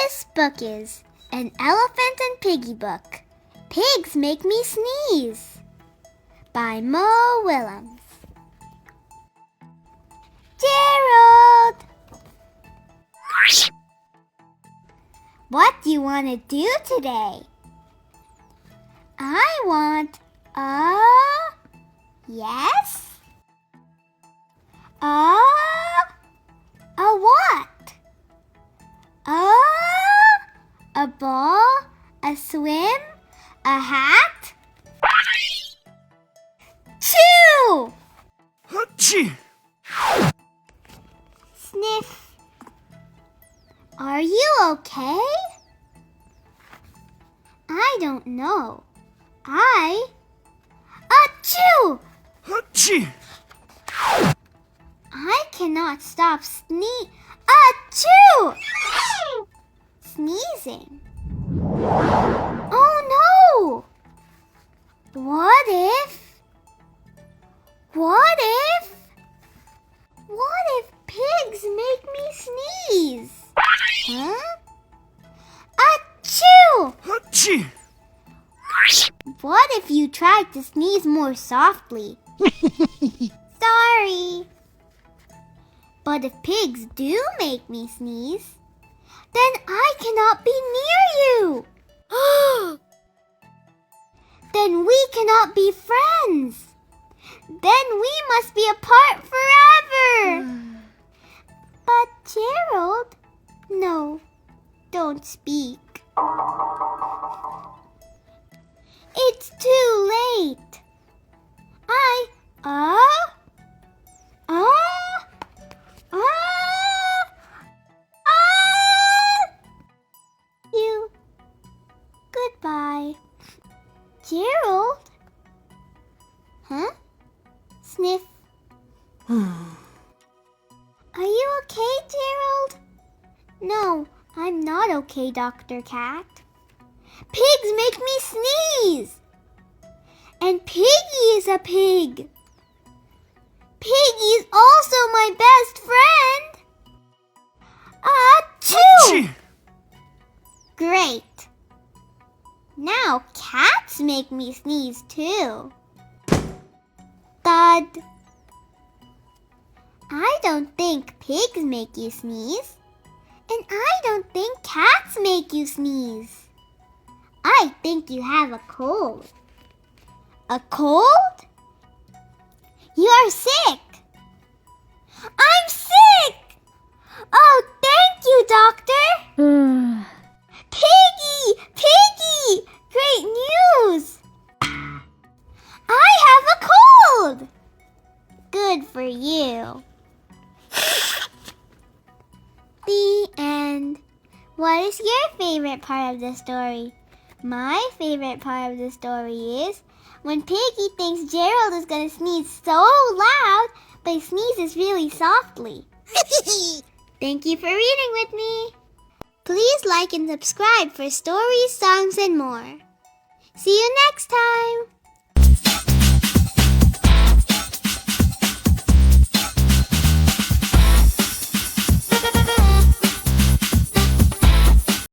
This book is An Elephant and Piggie Book. Pigs Make Me Sneeze by Willems. Gerald! What do you want to do today? I want a... Yes? A what? A ball? A swim? A hat? Chew! Achoo! Sniff. Are you okay? I don't know. Achoo! Achoo! I cannot stop Achoo! Sneezing. Oh no! What if pigs make me sneeze? Huh? Achoo! Achoo! What if you tried to sneeze more softly? Sorry. But if pigs do make me sneeze, then I cannot be near you. Then we cannot be friends. Then we must be apart forever. But Gerald, no, don't speak. It's too late. You. Goodbye. Gerald? Huh? Sniff. Are you okay, Gerald? No, I'm not okay, Dr. Cat. Pigs make me sneeze. And Piggie is a pig. Piggie is also my best friend. Achoo! Great. Now cats make me sneeze too. Thud. I don't think pigs make you sneeze. And I don't think cats make you sneeze. I think you have a cold. A cold? You are sick. I'm sick! Oh, thank you, doctor. Piggie! Piggie! Great news! I have a cold! Good for you. The end. What is your favorite part of the story? My favorite part of the story is when Piggie thinks Gerald is going to sneeze so loud, but he sneezes really softly. Thank you for reading with me. Please like and subscribe for stories, songs, and more. See you next time.